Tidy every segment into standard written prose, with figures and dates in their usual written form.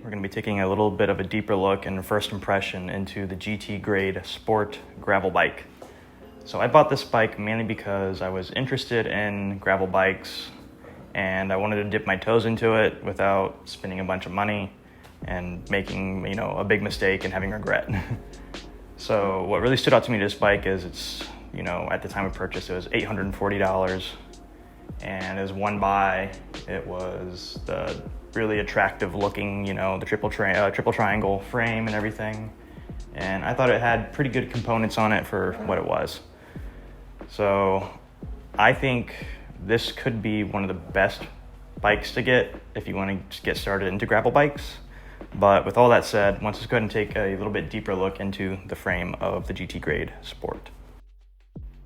we're going to be taking a little bit of a deeper look and first impression into the GT Grade Sport gravel bike. So I bought this bike mainly because I was interested in gravel bikes and I wanted to dip my toes into it without spending a bunch of money and making, a big mistake and having regret. So what really stood out to me to this bike is it's, at the time of purchase, it was $840. And as one buy, it was the really attractive looking, the triple triangle frame and everything. And I thought it had pretty good components on it for what it was. So I think this could be one of the best bikes to get if you want to get started into gravel bikes. But with all that said, let's just go ahead and take a little bit deeper look into the frame of the GT Grade Sport.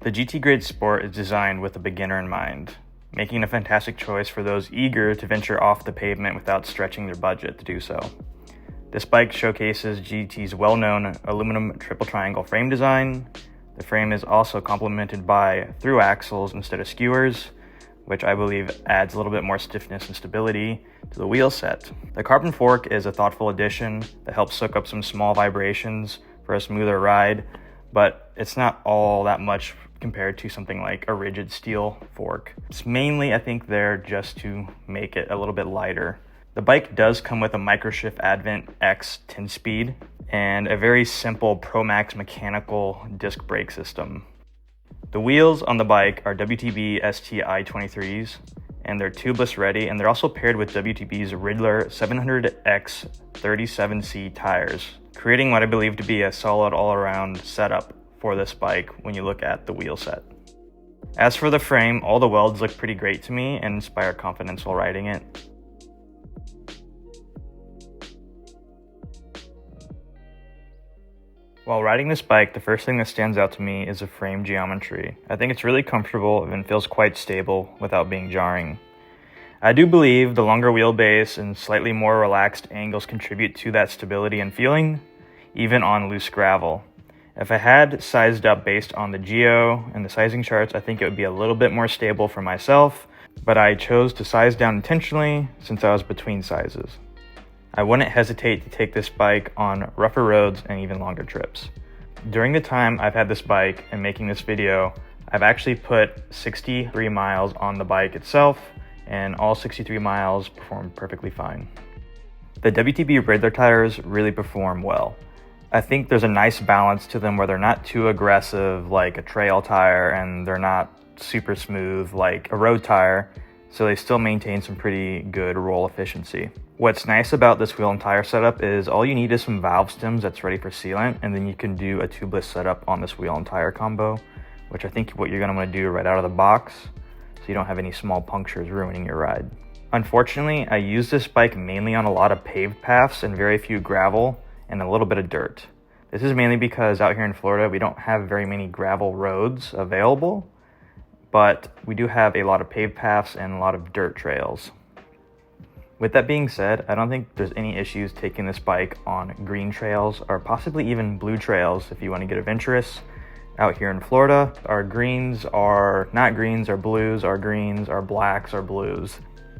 The GT Grade Sport is designed with a beginner in mind, making a fantastic choice for those eager to venture off the pavement without stretching their budget to do so. This bike showcases GT's well-known aluminum triple triangle frame design. The frame is also complemented by through axles instead of skewers, which I believe adds a little bit more stiffness and stability to the wheel set. The carbon fork is a thoughtful addition that helps soak up some small vibrations for a smoother ride, but it's not all that much compared to something like a rigid steel fork. It's mainly, I think, there just to make it a little bit lighter. The bike does come with a Microshift Advent X 10-speed and a very simple Pro Max mechanical disc brake system. The wheels on the bike are WTB STI 23s, and they're tubeless ready, and they're also paired with WTB's Riddler 700X 37C tires, creating what I believe to be a solid all-around setup for this bike when you look at the wheel set. As for the frame, all the welds look pretty great to me and inspire confidence while riding it. While riding this bike, the first thing that stands out to me is the frame geometry. I think it's really comfortable and feels quite stable without being jarring. I do believe the longer wheelbase and slightly more relaxed angles contribute to that stability and feeling, even on loose gravel. If I had sized up based on the geo and the sizing charts, I think it would be a little bit more stable for myself, but I chose to size down intentionally since I was between sizes. I wouldn't hesitate to take this bike on rougher roads and even longer trips. During the time I've had this bike and making this video, I've actually put 63 miles on the bike itself, and all 63 miles performed perfectly fine. The WTB Riddler tires really perform well. I think there's a nice balance to them where they're not too aggressive like a trail tire and they're not super smooth like a road tire, so they still maintain some pretty good roll efficiency. What's nice about this wheel and tire setup is all you need is some valve stems that's ready for sealant, and then you can do a tubeless setup on this wheel and tire combo, which I think what you're going to want to do right out of the box so you don't have any small punctures ruining your ride. Unfortunately, I use this bike mainly on a lot of paved paths and very few gravel and a little bit of dirt. This is mainly because out here in Florida we don't have very many gravel roads available, but we do have a lot of paved paths and a lot of dirt trails. With that being said, I don't think there's any issues taking this bike on green trails or possibly even blue trails if you want to get adventurous. Out here in Florida, our greens are not greens or blues, our greens are blacks or blues.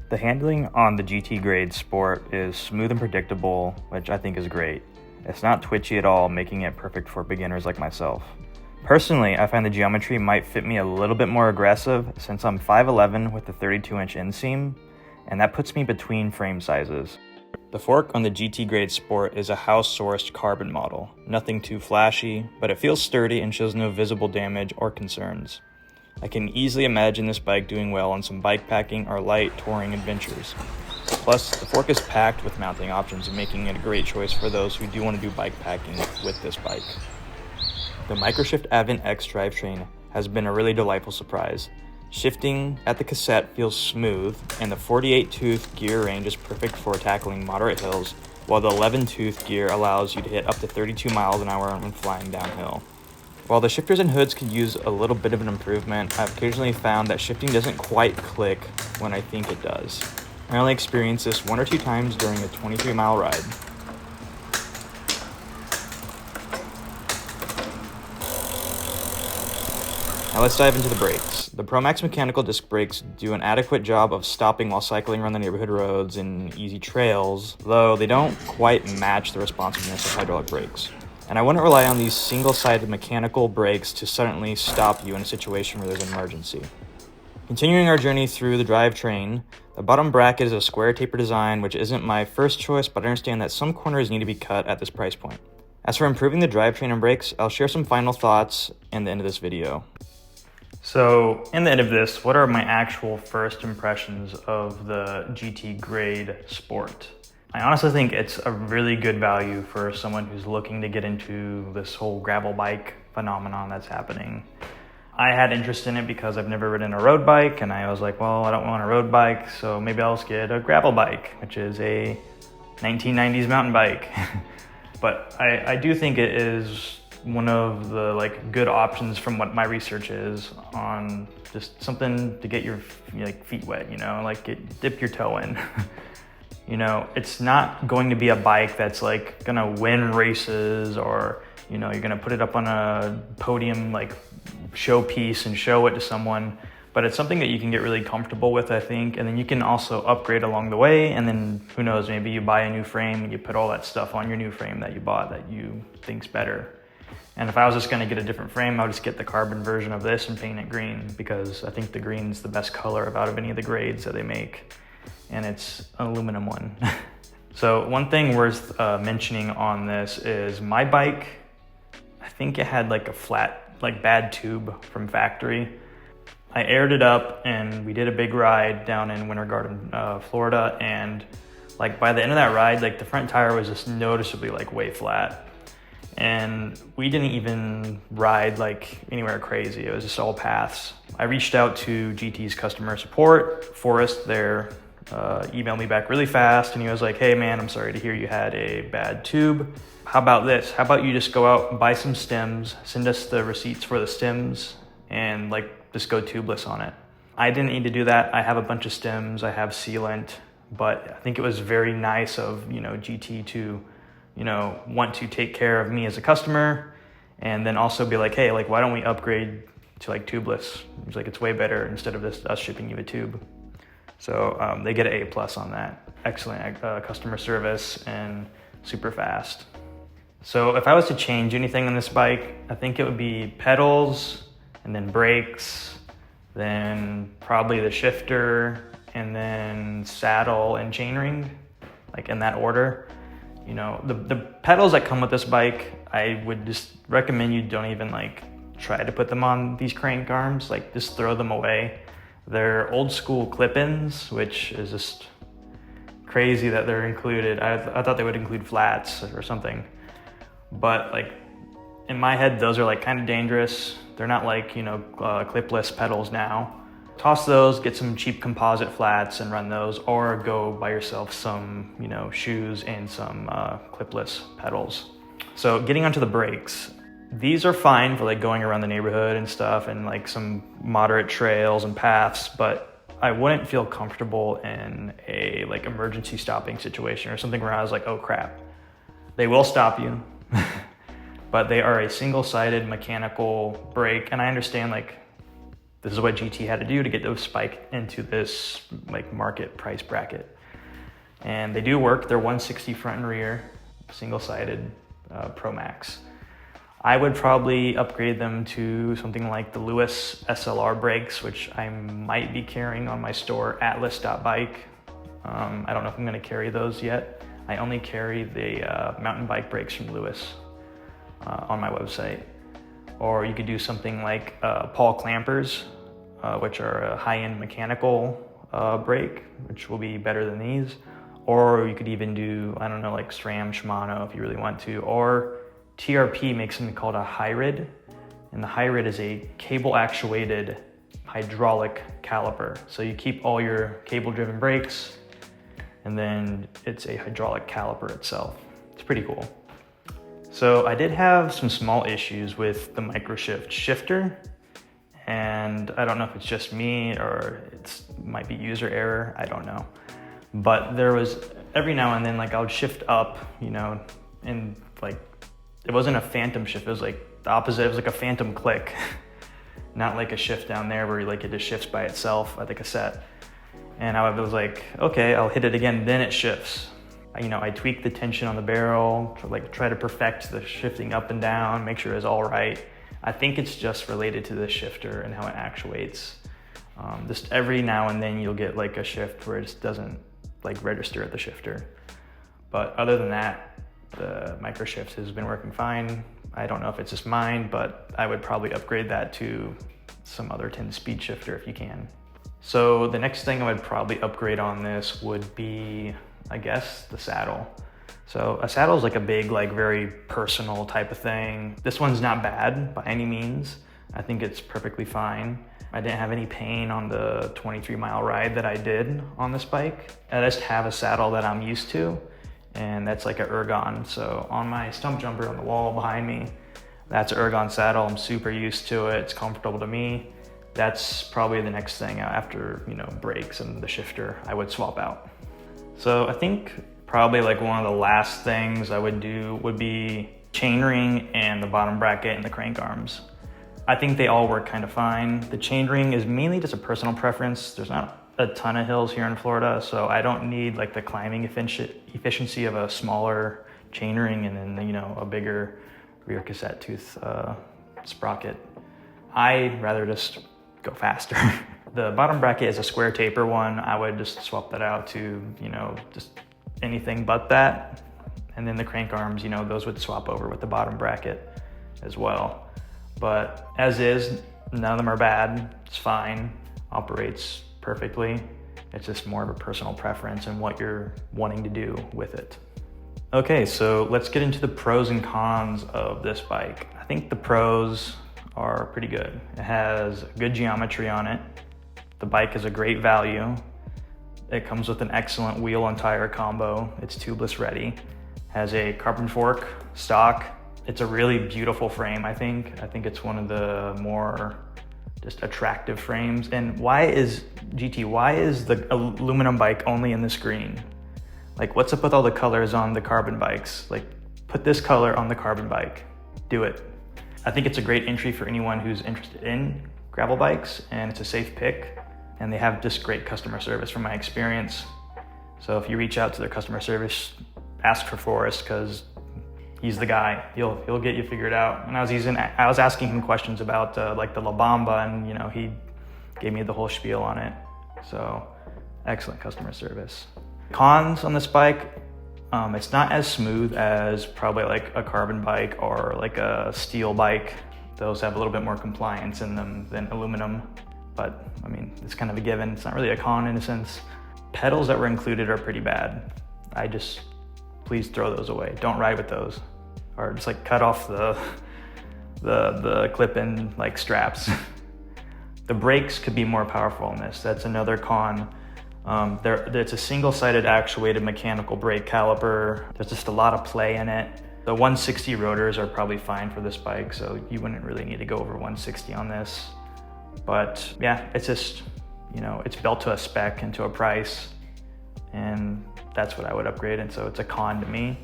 The handling on the GT Grade Sport is smooth and predictable, which I think is great. It's not twitchy at all, making it perfect for beginners like myself. Personally, I find the geometry might fit me a little bit more aggressive since I'm 5'11" with a 32-inch inseam, and that puts me between frame sizes. The fork on the GT Grade Sport is a house-sourced carbon model. Nothing too flashy, but it feels sturdy and shows no visible damage or concerns. I can easily imagine this bike doing well on some bike packing or light touring adventures. Plus, the fork is packed with mounting options, making it a great choice for those who do want to do bike packing with this bike. The Microshift Advent X drivetrain has been a really delightful surprise. Shifting at the cassette feels smooth, and the 48-tooth gear range is perfect for tackling moderate hills, while the 11-tooth gear allows you to hit up to 32 miles an hour when flying downhill. While the shifters and hoods could use a little bit of an improvement, I've occasionally found that shifting doesn't quite click when I think it does. I only experienced this 1 or 2 times during a 23-mile ride. Now let's dive into the brakes. The ProMax mechanical disc brakes do an adequate job of stopping while cycling around the neighborhood roads and easy trails, though they don't quite match the responsiveness of hydraulic brakes. And I wouldn't rely on these single-sided mechanical brakes to suddenly stop you in a situation where there's an emergency. Continuing our journey through the drivetrain, the bottom bracket is a square taper design, which isn't my first choice, but I understand that some corners need to be cut at this price point. As for improving the drivetrain and brakes, I'll share some final thoughts in the end of this video. So, in the end of this, what are my actual first impressions of the GT Grade Sport? I honestly think it's a really good value for someone who's looking to get into this whole gravel bike phenomenon that's happening. I had interest in it because I've never ridden a road bike, and I was like, well, I don't want a road bike, so maybe I'll just get a gravel bike, which is a 1990s mountain bike. But I do think it is one of the good options from what my research is on just something to get your feet wet, dip your toe in. It's not going to be a bike that's gonna win races, or you're gonna put it up on a podium showpiece and show it to someone, but it's something that you can get really comfortable with, I think, and then you can also upgrade along the way, and then who knows, maybe you buy a new frame and you put all that stuff on your new frame that you bought that you think's better. And if I was just gonna get a different frame, I would just get the carbon version of this and paint it green, because I think the green's the best color out of any of the grades that they make. And it's an aluminum one. So one thing worth mentioning on this is my bike, I think it had a flat, bad tube from factory. I aired it up and we did a big ride down in Winter Garden, Florida. And by the end of that ride, the front tire was just noticeably way flat. And we didn't even ride anywhere crazy. It was just all paths. I reached out to GT's customer support. Forrest there emailed me back really fast, and he was like, hey man, I'm sorry to hear you had a bad tube. How about this? How about you just go out and buy some stems, send us the receipts for the stems, and just go tubeless on it. I didn't need to do that. I have a bunch of stems, I have sealant, but I think it was very nice of GT to want to take care of me as a customer, and then also be like, hey, why don't we upgrade to tubeless? He's like, it's way better instead of us shipping you a tube. So they get an A+ on that. Excellent customer service and super fast. So if I was to change anything on this bike, I think it would be pedals, and then brakes, then probably the shifter, and then saddle and chainring, in that order. The pedals that come with this bike, I would just recommend you don't even try to put them on these crank arms, just throw them away. They're old school clip-ins, which is just crazy that they're included. I thought they would include flats or something. But in my head, those are kind of dangerous. They're not clipless pedals now. Toss those, get some cheap composite flats and run those, or go buy yourself some shoes and some clipless pedals. So getting onto the brakes. These are fine for going around the neighborhood and stuff, and some moderate trails and paths, but I wouldn't feel comfortable in a emergency stopping situation or something where I was oh crap. They will stop you, but they are a single-sided mechanical brake, and I understand this is what GT had to do to get those spiked into this market price bracket. And they do work. They're 160 front and rear, single-sided ProMax. I would probably upgrade them to something like the Lewis SLR brakes, which I might be carrying on my store, Atlus.bike. I don't know if I'm gonna carry those yet. I only carry the mountain bike brakes from Lewis on my website. Or you could do something like Paul Clampers, which are a high-end mechanical brake, which will be better than these. Or you could even do, I don't know, SRAM, Shimano if you really want to. Or TRP makes something called a Hyrid, and the Hyrid is a cable-actuated hydraulic caliper. So you keep all your cable-driven brakes, and then it's a hydraulic caliper itself. It's pretty cool. So I did have some small issues with the microshift shifter, and I don't know if it's just me or it might be user error, I don't know. But there was, every now and then, I would shift up, and it wasn't a phantom shift, it was the opposite, it was a phantom click. not like a shift down there where like it just shifts by itself at the cassette. And I was like, okay, I'll hit it again, then it shifts. I tweak the tension on the barrel, try to perfect the shifting up and down, make sure it's all right. I think it's just related to the shifter and how it actuates. Just every now and then you'll get like a shift where it just doesn't like register at the shifter. But other than that, the micro shift has been working fine. I don't know if it's just mine, but I would probably upgrade that to some other 10-speed shifter if you can. So the next thing I would probably upgrade on this would be, I guess, the saddle. So a saddle is like a big, like very personal type of thing. This one's not bad by any means. I think it's perfectly fine. I didn't have any pain on the 23-mile ride that I did on this bike. I just have a saddle that I'm used to, and that's like an ergon. So on my stump jumper on the wall behind me, that's an ergon saddle. I'm super used to it. It's comfortable to me. That's probably the next thing after, brakes and the shifter I would swap out. So I think probably like one of the last things I would do would be chainring and the bottom bracket and the crank arms. I think they all work kind of fine. The chainring is mainly just a personal preference. There's not a ton of hills here in Florida, so I don't need like the climbing efficiency of a smaller chainring and then, a bigger rear cassette tooth sprocket. I'd rather just go faster. The bottom bracket is a square taper one. I would just swap that out to, just anything but that. And then the crank arms, those would swap over with the bottom bracket as well. But as is, none of them are bad. It's fine, operates perfectly. It's just more of a personal preference and what you're wanting to do with it. Okay, so let's get into the pros and cons of this bike. I think the pros are pretty good. It has good geometry on it. The bike is a great value. It comes with an excellent wheel and tire combo. It's tubeless ready. Has a carbon fork stock. It's a really beautiful frame, I think. I think it's one of the more just attractive frames. And why is the aluminum bike only in this green? Like, what's up with all the colors on the carbon bikes? Like, put this color on the carbon bike. Do it. I think it's a great entry for anyone who's interested in gravel bikes, and it's a safe pick, and they have just great customer service from my experience. So if you reach out to their customer service, ask for Forrest, because he's the guy. He'll get you figured out. And I was asking him questions about like the La Bamba, and he gave me the whole spiel on it. So excellent customer service. Cons on this bike, it's not as smooth as probably like a carbon bike or like a steel bike. Those have a little bit more compliance in them than aluminum, but I mean, it's kind of a given. It's not really a con in a sense. Pedals that were included are pretty bad. Please throw those away. Don't ride with those, or just like cut off the clip-in like straps. The brakes could be more powerful in this. That's another con. It's a single-sided actuated mechanical brake caliper. There's just a lot of play in it. The 160 rotors are probably fine for this bike, so you wouldn't really need to go over 160 on this. But yeah, it's just, it's built to a spec and to a price, and that's what I would upgrade, and so it's a con to me.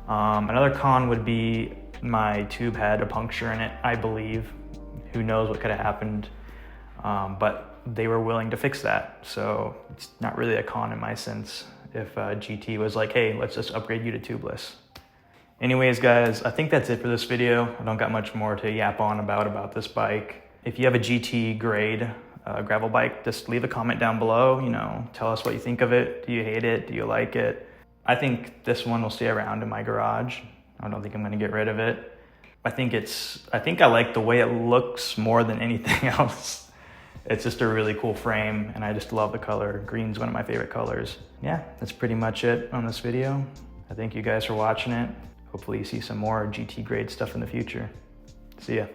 Another con would be my tube had a puncture in it, I believe. Who knows what could have happened, but they were willing to fix that, so it's not really a con in my sense if GT was like, hey, let's just upgrade you to tubeless. Anyways, guys, I think that's it for this video. I don't got much more to yap on about this bike. If you have a GT grade gravel bike, just leave a comment down below. Tell us what you think of it. Do you hate it? Do you like it? I think this one will stay around in my garage. I don't think I'm gonna get rid of it. I think I like the way it looks more than anything else. It's just a really cool frame, and I just love the color. Green's one of my favorite colors. Yeah, that's pretty much it on this video. I thank you guys for watching it. Hopefully you see some more GT grade stuff in the future. See ya.